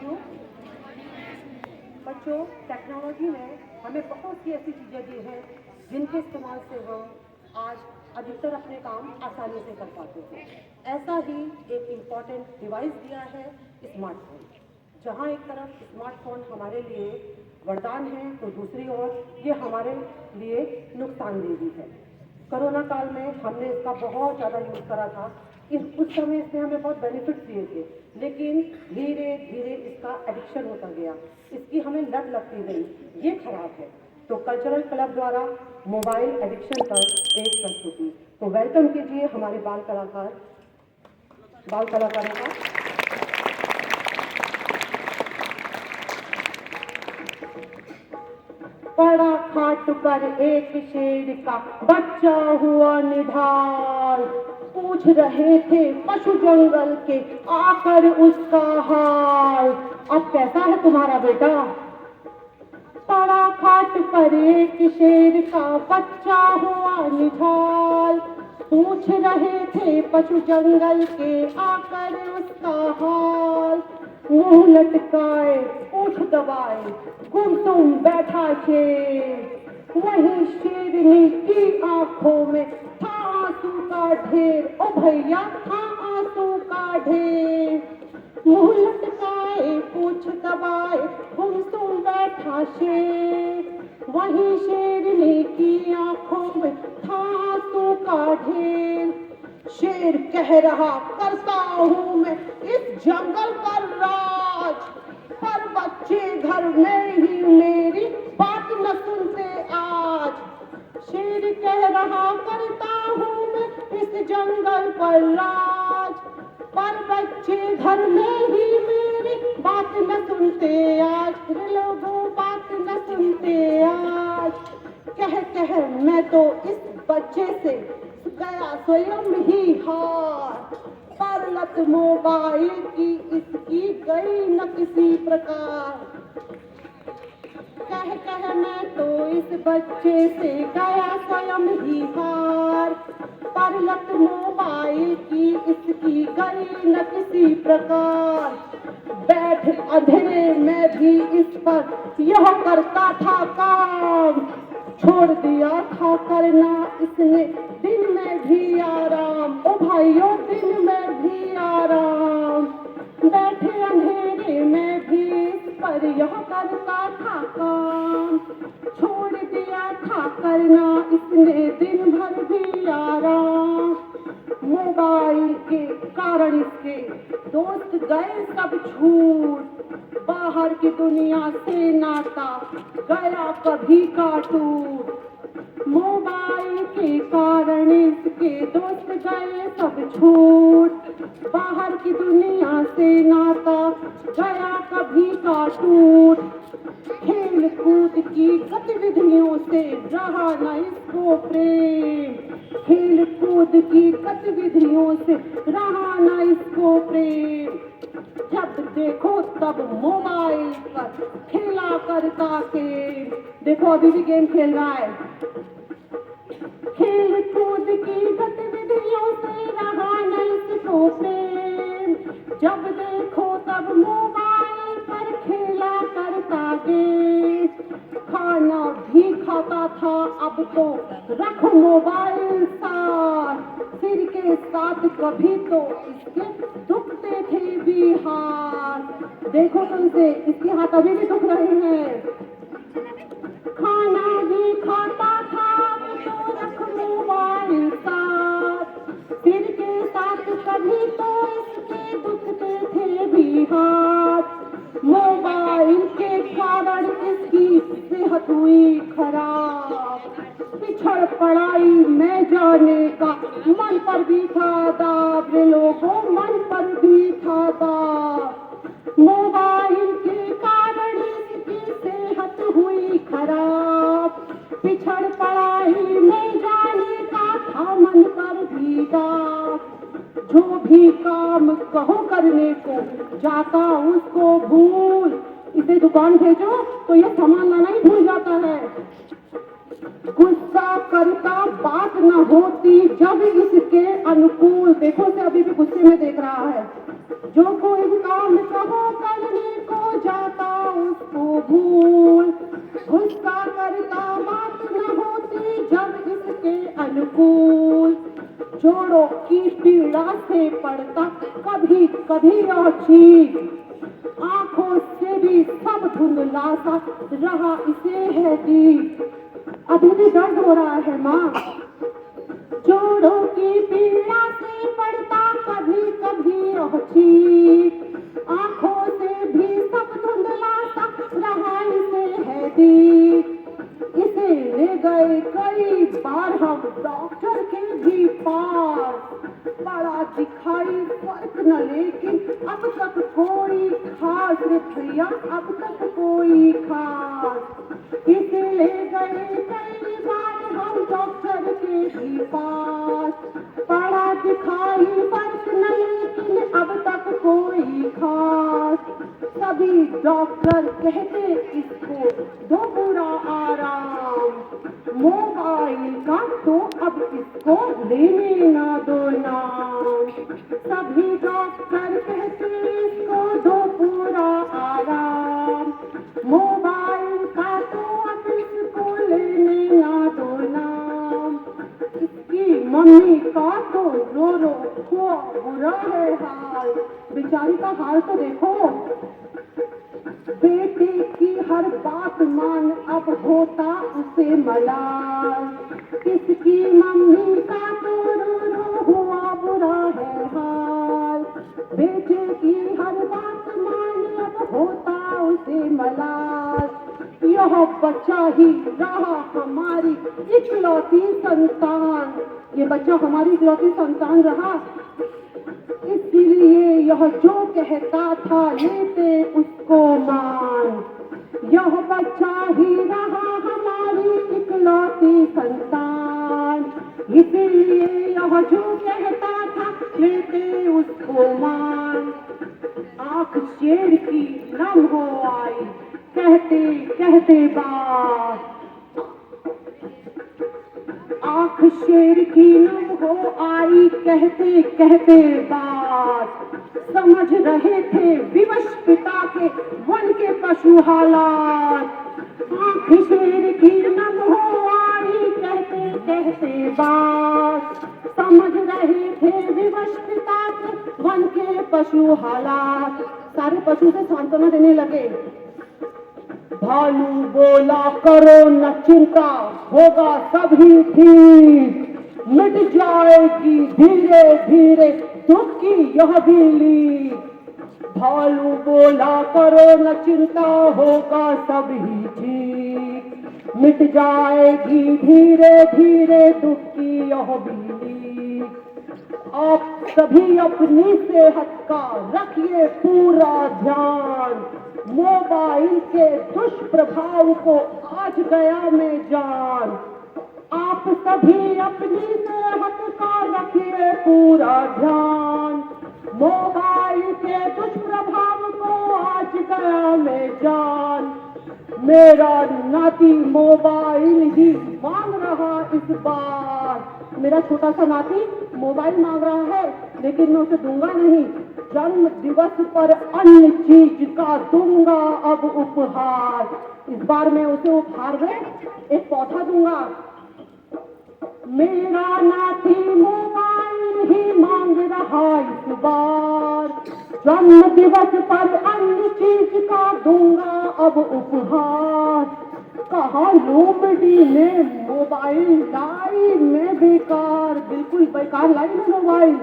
साथियों, बच्चों, टेक्नोलॉजी ने हमें बहुत सी ऐसी चीज़ें दी हैं जिनके इस्तेमाल से हम आज अधिकतर अपने काम आसानी से कर पाते हैं। ऐसा ही एक इम्पॉर्टेंट डिवाइस दिया है स्मार्टफोन। जहाँ एक तरफ स्मार्टफोन हमारे लिए वरदान है तो दूसरी ओर ये हमारे लिए नुकसानदेह भी है। कोरोना काल में हमने इसका बहुत ज़्यादा यूज़ करा था। उस समय इसने हमें बहुत बेनिफिट्स दिए थे, लेकिन धीरे धीरे इसका एडिक्शन होता गया, इसकी हमें लत लगती गई। ये खराब है। तो कल्चरल क्लब द्वारा मोबाइल एडिक्शन पर एक प्रस्तुति। तो वेलकम कीजिए हमारे बाल कलाकारों का। पड़ा खाट पर एक शेर का बच्चा हुआ निढाल, पूछ रहे थे पशु जंगल के आकर उसका हाल। अब कैसा है तुम्हारा बेटा? पड़ा खाट पर एक शेर का बच्चा हुआ निढाल, पूछ रहे थे पशु जंगल के आकर उसका हाल। मुंह लटकाए पूछ दबाए गुमसुम बैठा शेर, वहीं शेरनी की आंखों में था आंसू का ढेर। ओ भैया था आंसू का ढेर। मुंह लटकाए पूछ दबाए गुमसुम बैठा शेर, वहीं शेरनी की आंखों में था आंसू का ढेर। शेर कह रहा करता हूँ मैं इस जंगल पर राज, पर बच्चे घर में ही मेरी बात न सुनते आज। शेर कह रहा करता हूँ मैं इस जंगल पर राज, पर बच्चे घर में ही मेरी बात न सुनते आज। लोगों बात न सुनते आज। कह मैं तो इस बच्चे से गया स्वयं ही हार, पर लत मोबाइल की इसकी गई न किसी प्रकार। कह मैं तो इस बच्चे से गया स्वयं ही हार, पर लत मोबाइल की इसकी गई न किसी प्रकार। बैठ अंधेरे में भी इस पर यह करता था काम, छोड़ दिया था करना इसने दिन में भी आराम। ओ भाइयों दिन में भी आराम। बैठे अंधेरे में भी इस पर यह करता था काम, छोड़ दिया था करना इसने दिन भर भी आराम। मोबाइल के कारण इसके दोस्त गए सब छूट, बाहर की दुनिया से नाता गया कभी का टूट। मोबाइल के कारण इसके दोस्त गए सब छूट, बाहर की दुनिया से नाता गया कभी का टूट। खेल कूद की गतिविधियों से रहा न इसको प्रेम, खेल कूद की गतिविधियों से रहा न इसको प्रेम। जब देखो तब मोबाइल पर खेला करता गेम। देखो अभी भी गेम खेल रहा है। खेल कूद की गतिविधियों से रहा न इसको प्रेम, जब देखो तब मोबाइल पर खेला करता गेम। खाना भी खाता था अब तो रख मोबाइल साथ, सिर के साथ कभी तो इसके दुखते थे भी हाथ। देखो तुमसे इसके हाथ अभी भी दुख रहे हैं। खाना भी खाता था अब तो रख मोबाइल साथ, सिर के साथ कभी तो इसके दुखते थे भी हाथ। मोबाइल के कारण इसकी सेहत हुई खराब, पिछड़ पढ़ाई में जाने का मन पर भी था दाब। लोगों मन पर भी था दाब। मोबाइल के कारण इसकी सेहत हुई खराब, पिछड़ पढ़ाई में जाने का था मन पर भी दाब। जो भी काम कहो करने को जाता उसको भूल, इसे दुकान भेजो तो ये सामान लाना ही भूल जाता है। गुस्सा करता बात न होती जब इसके अनुकूल। देखो से अभी भी गुस्से में देख रहा है। जो कोई काम कहो करने को से पड़ता कभी कभी यह चीख, आंखों से भी सब धुंधला सा रहा इसे है दीख। अभी भी दर्द हो रहा है माँ, जोड़ों की पीड़ा से पड़ता कभी कभी यह चीख, आंखों से भी सब धुंधला सा रहा इसे है दीख। इसे ले गए कई बार हम डॉक्टर के भी पास, बड़ा दिखाई फर्क न लेकिन अब तक कोई खास रे भैया, अब तक कोई खास। इसे ले गए कई बार हम डॉक्टर के भी पास, बड़ा दिखाई फर्क न लेकिन अब तक कोई खास। सभी डॉक्टर कहते इसको दो पूरा आराम, मोबाइल का तो अब इसको लेने ना दो नाम। सभी डॉक्टर कहते इसको दो पूरा आराम, मोबाइल का तो अब इसको लेने ना दो नाम। इसकी मम्मी का तो रो रो हुआ बुरा है हाल, बेचारी का हाल तो देखो। बेटे की हर बात मान अब होता उसे मलाल, किसकी मम्मी का तो रो रो हुआ बुरा है हाल। बेटे की हर बात मान अब होता उसे मलाल, यह बच्चा ही रहा हमारी इकलौती संतान, ये बच्चा हमारी इकलौती संतान रहा, इसलिए यह जो कहता था लेते उसको मान। यह बच्चा ही रहा हमारी इकलौती संतान, इसलिए यह जो कहता था लेते उसको मान। आंख शेर की नम हो आई कहते कहते बात, आंख शेर की नम हो आई कहते कहते बात। समझ रहे थे विवश पिता के वन के पशु हालात, आंख शेर की नम हो आई कहते कहते बात। समझ रहे थे विवश पिता के वन के पशु हालात, सारे पशु से सांत्वना देने लगे। भालू बोला करो न चिंता होगा सभी ठीक, मिट जाएगी धीरे धीरे दुख की यह भी लीक। भालू बोला करो न चिंता होगा सभी ठीक, मिट जाएगी धीरे धीरे दुख की यह भी लीक। आप सभी अपनी सेहत का रखिए पूरा ध्यान, मोबाइल के दुष्प्रभाव को आज गया मैं जान। आप सभी अपनी सेहत का रखिए पूरा ध्यान, मोबाइल के दुष्प्रभाव को आज गया मैं जान। मेरा नाती मोबाइल ही मांग रहा इस बार, मेरा छोटा सा नाती मोबाइल मांग रहा है लेकिन मैं उसे दूंगा नहीं। जन्म दिवस पर अन्य चीज का दूंगा अब उपहार, इस बार मैं उसे उपहार में एक पौधा दूंगा। मेरा नाती मोबाइल ही मांग रहा इस बार, जन्म दिवस पर अन्य चीज का दूंगा अब उपहार। कहा लोमड़ी ने मोबाइल लाई, मैं बेकार बिल्कुल बेकार लाई मैं मोबाइल,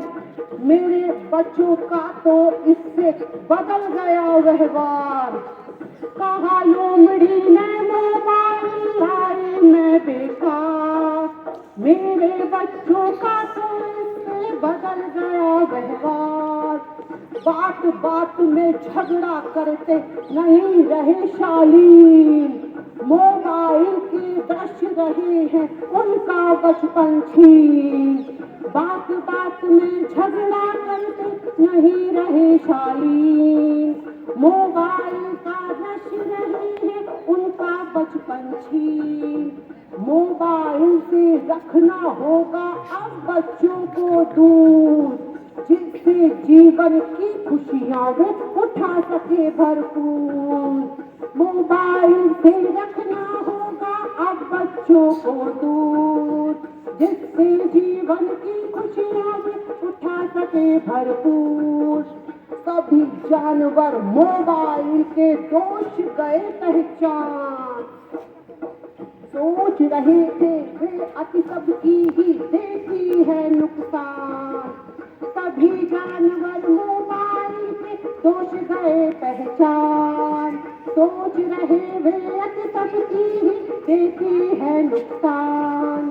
मेरे बच्चों का तो इससे बदल गया व्यवहार। कहा लोमड़ी ने मोबाइल लाई मैं बेकार, मेरे बच्चों का तो इससे बदल गया व्यवहार। बात बात में झगड़ा करते नहीं रहे शालीन, मोबाइल के दृश्य रहे हैं उनका बचपन छीन। बात बात में झगड़ा करते नहीं रहे शालीन, मोबाइल का दृश्य रहे हैं उनका बचपन छीन। मोबाइल से रखना होगा अब बच्चों को दूर, जिससे जीवन की खुशियां वो उठा सके भरपूर। मोबाइल से रखना होगा अब बच्चों को दूर, जिससे जीवन की खुशियां भी उठा सके भरपूर। सभी जानवर मोबाइल के दोष गए पहचान, सोच रहे थे वे अति सबकी ही देखी है नुकसान। सभी जानवर मोबाइल के दोष गए पहचान, सोच रहे वे अति सबकी ही देखी है नुकसान।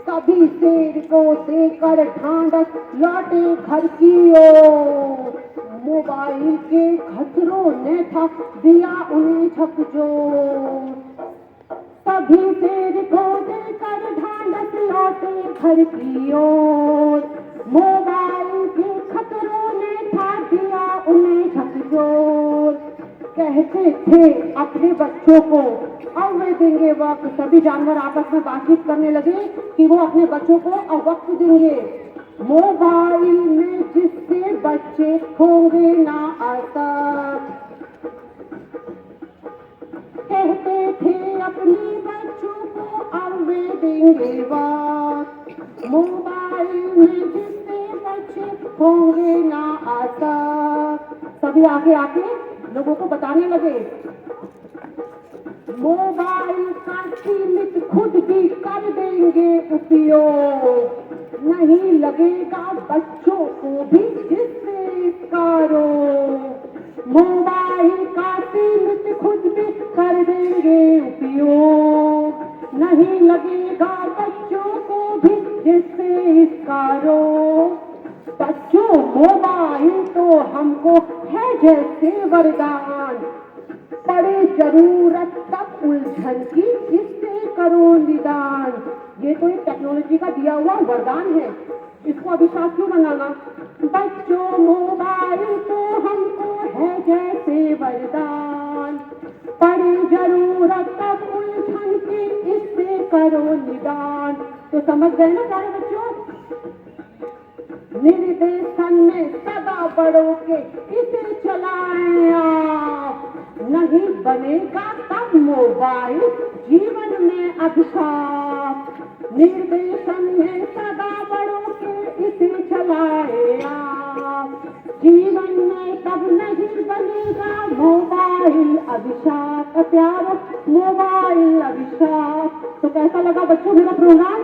सभी शेर को देकर ढांढस लौटे घर की ओर, मोबाइल के खतरों ने था दिया उन्हें झकझोर। सभी शेर को देकर ढांढस लौटे घर की ओर, मोबाइल के खतरों ने था दिया उन्हें झकझोर। कहते थे अपने बच्चों को अब वे देंगे वक्त, सभी जानवर आपस में बातचीत करने लगे कि वो अपने बच्चों को अब वक्त देंगे। मोबाइल में जिससे बच्चे होंगे ना आसक्त, कहते थे अपने बच्चों को अब वे देंगे वक्त। मोबाइल में जिससे बच्चे होंगे ना आसक्त, सभी आगे आके लोगों को बताने लगे मोबाइल का सीमित खुद भी कर देंगे उपयोग, नहीं लगेगा बच्चों को भी जिससे इसका रोग। मोबाइल का सीमित खुद भी कर देंगे उपयोग, नहीं लगेगा बच्चों को भी जिससे इसका रोग। बच्चों मोबाइल तो हमको है जैसे वरदान, पड़े जरूरत तब उलझन की इससे करो निदान। ये तो एक टेक्नोलॉजी का दिया हुआ वरदान है, इसको अभिशाप क्यों बनाना। बच्चों मोबाइल तो हमको है जैसे वरदान, पड़े जरूरत तब उलझन की इससे करो निदान। तो समझ गए ना प्यारे बच्चों, निर्देशन में सदा बड़ों के इसे चलाएं आप, नहीं बनेगा तब मोबाइल जीवन में अभिशाप। निर्देशन में सदा बड़ों के इसे चलाएं आप, जीवन में तब नहीं बनेगा मोबाइल अभिशाप। प्यारो मोबाइल अभिशाप। तो कैसा लगा बच्चों मेरा प्रोग्राम?